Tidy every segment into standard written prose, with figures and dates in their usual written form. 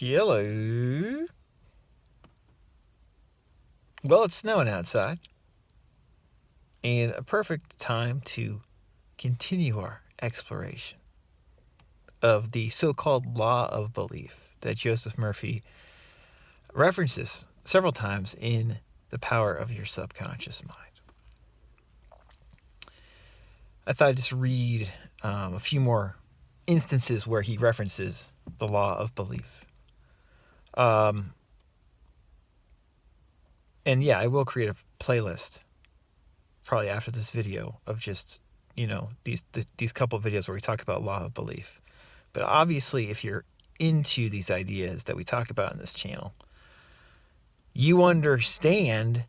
Hello. Well, it's snowing outside, and a perfect time to continue our exploration of the so-called law of belief that Joseph Murphy references several times in The Power of Your Subconscious Mind. I thought I'd just read a few more instances where he references the law of belief. And yeah, I will create a playlist probably after this video of just, these couple of videos where we talk about law of belief. But obviously, if you're into these ideas that we talk about in this channel, you understand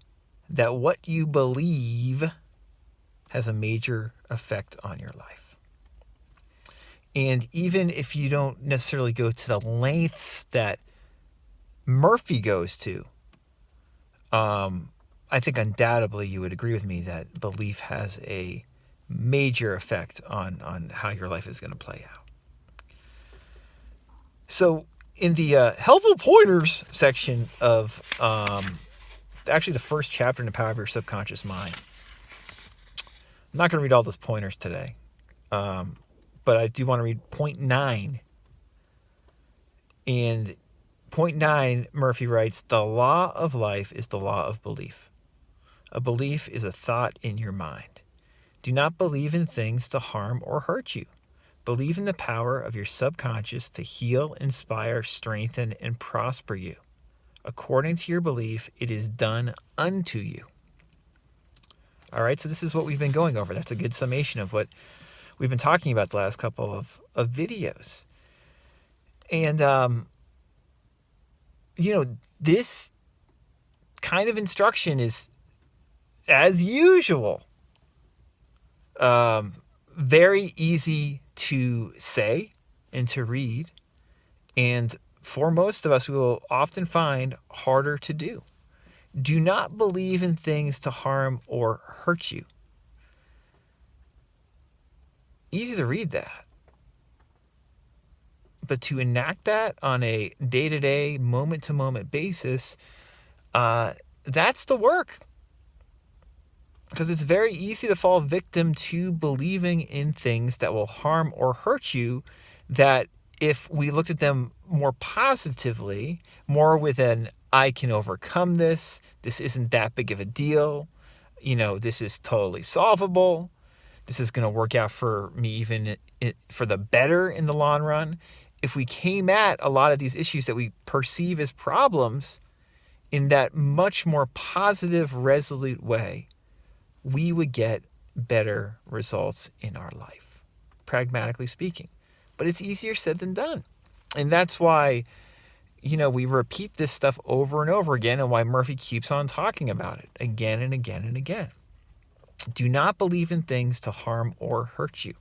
that what you believe has a major effect on your life. And even if you don't necessarily go to the lengths that Murphy goes to, I think undoubtedly you would agree with me that belief has a major effect on how your life is going to play out. So in the helpful pointers section of actually the first chapter in The Power of Your Subconscious Mind, I'm not going to read all those pointers today, but I do want to read point 9. And point 9, Murphy writes, the law of life is the law of belief. A belief is a thought in your mind. Do not believe in things to harm or hurt you. Believe in the power of your subconscious to heal, inspire, strengthen, and prosper you. According to your belief, it is done unto you. All right, so this is what we've been going over. That's a good summation of what we've been talking about the last couple of videos. And, this kind of instruction is, as usual, very easy to say and to read. And for most of us, we will often find harder to do. Do not believe in things to harm or hurt you. Easy to read that. But to enact that on a day-to-day, moment-to-moment basis, that's the work. Because it's very easy to fall victim to believing in things that will harm or hurt you, that if we looked at them more positively, more with an I can overcome this isn't that big of a deal, this is totally solvable, this is going to work out for me even for the better in the long run. If we came at a lot of these issues that we perceive as problems in that much more positive, resolute way, we would get better results in our life, pragmatically speaking. But it's easier said than done. And that's why, we repeat this stuff over and over again, and why Murphy keeps on talking about it again and again and again. Do not believe in things to harm or hurt you.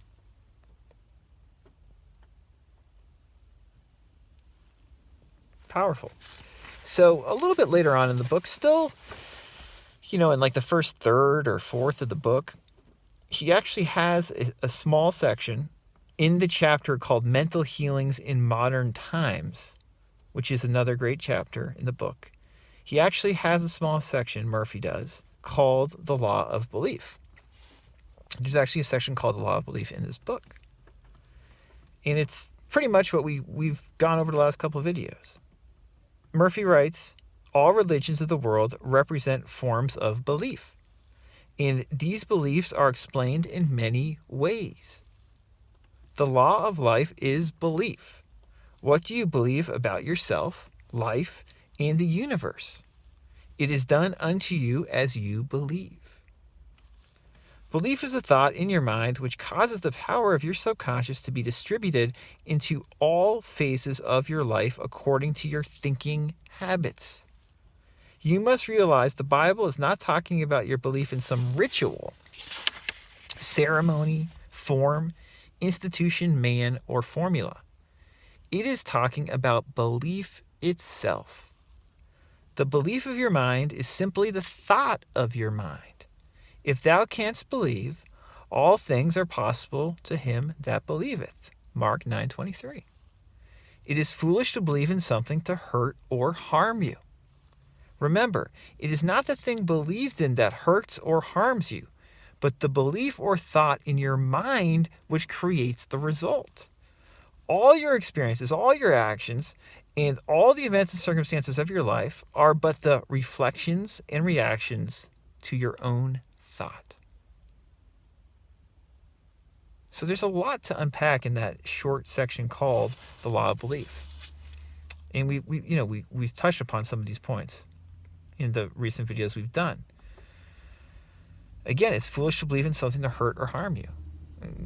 Powerful. So a little bit later on in the book, still, in like the first third or fourth of the book, he actually has a small section in the chapter called Mental Healings in Modern Times, which is another great chapter in the book. He actually has a small section, Murphy does, called The Law of Belief. There's actually a section called The Law of Belief in this book. And it's pretty much what we've gone over the last couple of videos. Murphy writes, all religions of the world represent forms of belief, and these beliefs are explained in many ways. The law of life is belief. What do you believe about yourself, life, and the universe? It is done unto you as you believe. Belief is a thought in your mind which causes the power of your subconscious to be distributed into all phases of your life according to your thinking habits. You must realize the Bible is not talking about your belief in some ritual, ceremony, form, institution, man, or formula. It is talking about belief itself. The belief of your mind is simply the thought of your mind. If thou canst believe, all things are possible to him that believeth. Mark 9:23. It is foolish to believe in something to hurt or harm you. Remember, it is not the thing believed in that hurts or harms you, but the belief or thought in your mind which creates the result. All your experiences, all your actions, and all the events and circumstances of your life are but the reflections and reactions to your own thought. So there's a lot to unpack in that short section called the law of belief. And we've touched upon some of these points in the recent videos we've done. Again, it's foolish to believe in something to hurt or harm you.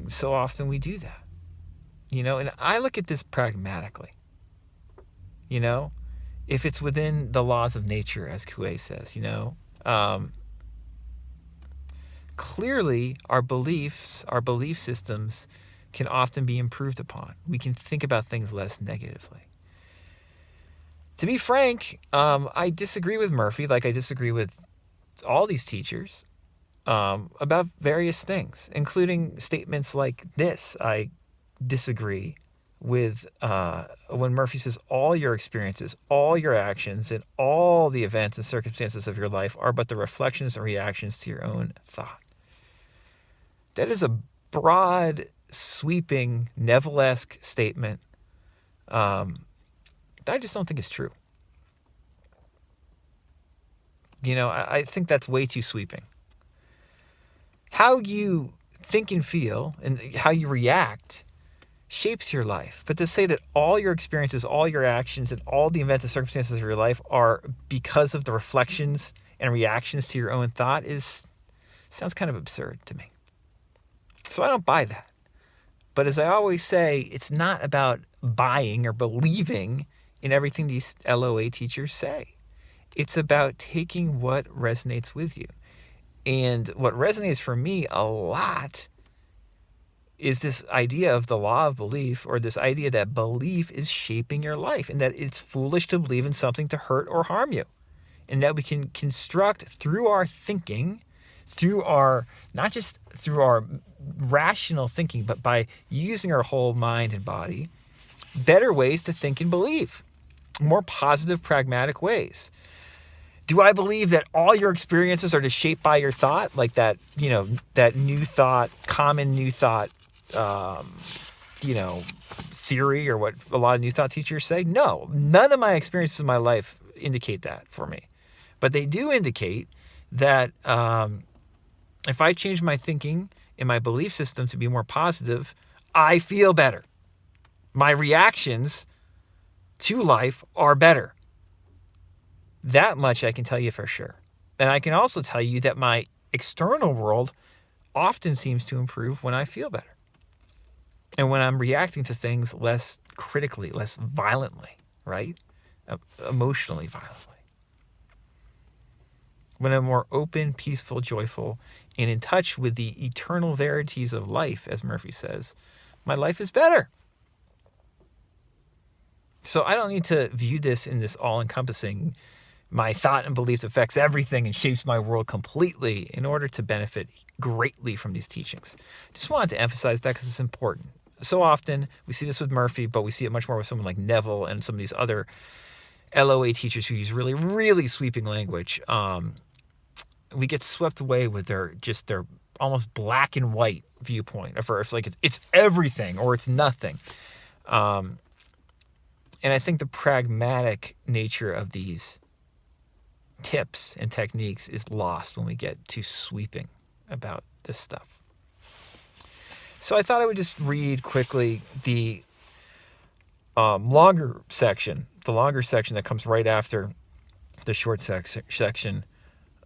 So often we do that. And I look at this pragmatically. If it's within the laws of nature, as Coué says, clearly our beliefs, our belief systems can often be improved upon. We can think about things less negatively. To be frank, I disagree with Murphy, like I disagree with all these teachers, about various things, including statements like this. I disagree with when Murphy says all your experiences, all your actions, and all the events and circumstances of your life are but the reflections and reactions to your own thought. That is a broad, sweeping, Neville-esque statement that I just don't think is true. I think that's way too sweeping. How you think and feel and how you react shapes your life. But to say that all your experiences, all your actions, and all the events and circumstances of your life are because of the reflections and reactions to your own thought sounds kind of absurd to me. So I don't buy that. But as I always say, it's not about buying or believing in everything these LOA teachers say. It's about taking what resonates with you. And what resonates for me a lot is this idea of the law of belief, or this idea that belief is shaping your life and that it's foolish to believe in something to hurt or harm you. And that we can construct through our thinking, not just through our rational thinking, but by using our whole mind and body, better ways to think and believe, more positive, pragmatic ways. Do I believe that all your experiences are just shaped by your thought? Like that, that new thought, common new thought, theory, or what a lot of new thought teachers say? No, none of my experiences in my life indicate that for me. But they do indicate that if I change my thinking and my belief system to be more positive, I feel better. My reactions to life are better. That much I can tell you for sure. And I can also tell you that my external world often seems to improve when I feel better. And when I'm reacting to things less critically, less violently, right? Emotionally violently. When I'm more open, peaceful, joyful, and in touch with the eternal verities of life, as Murphy says, my life is better. So I don't need to view this in this all-encompassing, my thought and belief affects everything and shapes my world completely in order to benefit greatly from these teachings. Just wanted to emphasize that because it's important. So often we see this with Murphy, but we see it much more with someone like Neville and some of these other LOA teachers who use really, really sweeping language. We get swept away with their almost black and white viewpoint of Earth. Like it's everything or it's nothing. And I think the pragmatic nature of these tips and techniques is lost when we get too sweeping about this stuff. So I thought I would just read quickly the longer section that comes right after the short section,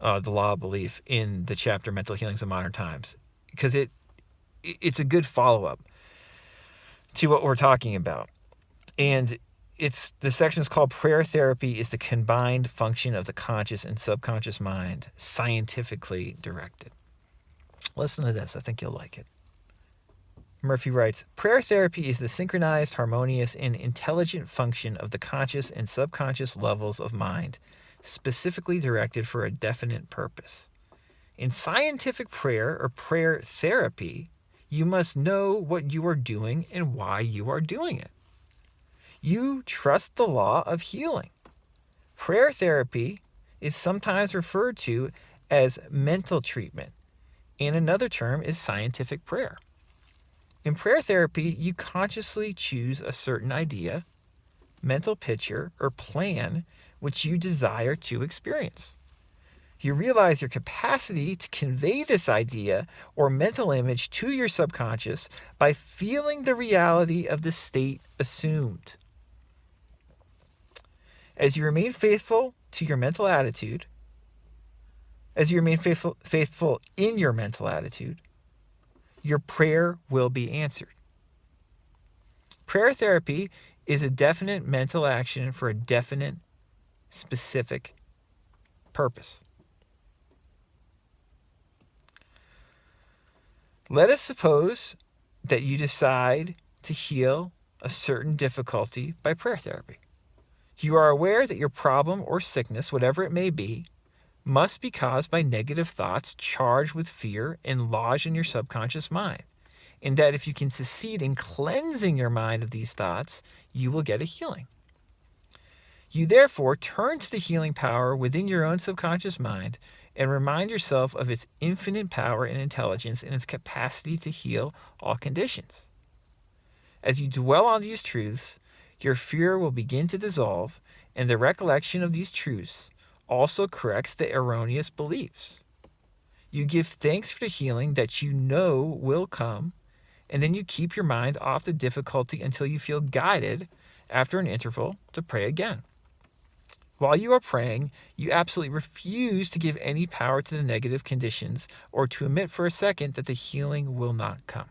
the law of belief, in the chapter Mental Healings in Modern Times, because it's a good follow-up to what we're talking about. And the section is called Prayer Therapy is the Combined Function of the Conscious and Subconscious Mind, Scientifically Directed. Listen to this. I think you'll like it. Murphy writes, prayer therapy is the synchronized, harmonious, and intelligent function of the conscious and subconscious levels of mind, specifically directed for a definite purpose. In scientific prayer or prayer therapy, you must know what you are doing and why you are doing it. You trust the law of healing. Prayer therapy is sometimes referred to as mental treatment, and another term is scientific prayer. In prayer therapy, you consciously choose a certain idea, mental picture, or plan which you desire to experience. You realize your capacity to convey this idea or mental image to your subconscious by feeling the reality of the state assumed. As you remain faithful to your mental attitude, as you remain faithful in your mental attitude, your prayer will be answered. Prayer therapy is a definite mental action for a definite, specific purpose. Let us suppose that you decide to heal a certain difficulty by prayer therapy. You are aware that your problem or sickness, whatever it may be, must be caused by negative thoughts charged with fear and lodged in your subconscious mind, and that if you can succeed in cleansing your mind of these thoughts, you will get a healing. You therefore turn to the healing power within your own subconscious mind and remind yourself of its infinite power and intelligence and its capacity to heal all conditions. As you dwell on these truths, your fear will begin to dissolve, and the recollection of these truths also corrects the erroneous beliefs. You give thanks for the healing that you know will come, and then you keep your mind off the difficulty until you feel guided after an interval to pray again. While you are praying, you absolutely refuse to give any power to the negative conditions or to admit for a second that the healing will not come.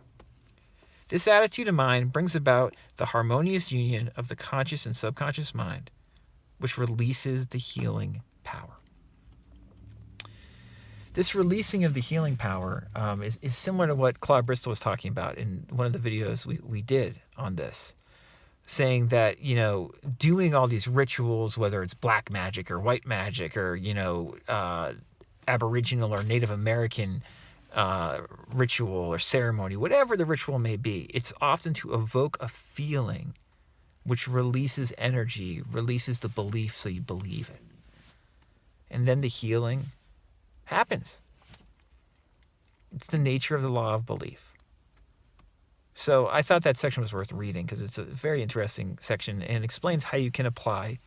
This attitude of mind brings about the harmonious union of the conscious and subconscious mind, which releases the healing power. This releasing of the healing power is similar to what Claude Bristol was talking about in one of the videos we did on this, saying that, doing all these rituals, whether it's black magic or white magic or, Aboriginal or Native American ritual or ceremony, whatever the ritual may be, it's often to evoke a feeling which releases energy, releases the belief so you believe it. And then the healing happens. It's the nature of the law of belief. So I thought that section was worth reading because it's a very interesting section and explains how you can apply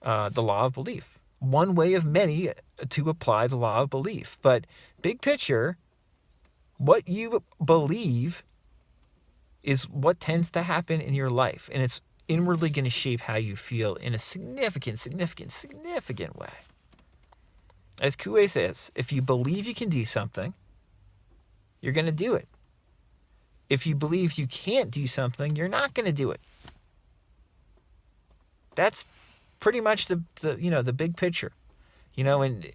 the law of belief. One way of many to apply the law of belief. But big picture, what you believe is what tends to happen in your life. And it's inwardly going to shape how you feel in a significant way. As Coué says, if you believe you can do something, you're going to do it. If you believe you can't do something, you're not going to do it. That's pretty much the big picture. And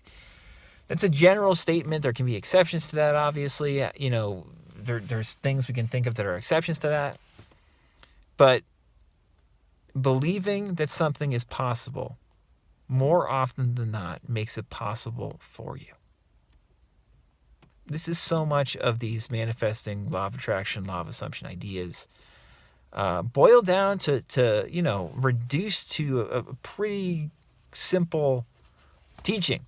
that's a general statement. There can be exceptions to that, obviously. There's things we can think of that are exceptions to that. But believing that something is possible more often than not makes it possible for you. This is so much of these manifesting law of attraction, law of assumption ideas boil down to reduce to a pretty simple teaching.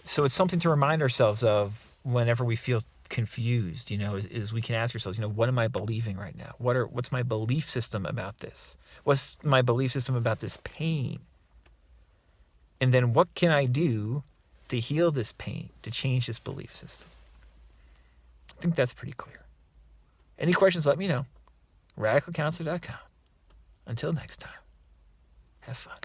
So it's something to remind ourselves of whenever we feel confused, is we can ask ourselves, what am I believing right now? What's my belief system about this? What's my belief system about this pain? And then what can I do to heal this pain, to change this belief system? I think that's pretty clear. Any questions, let me know. RadicalCounselor.com. Until next time, have fun.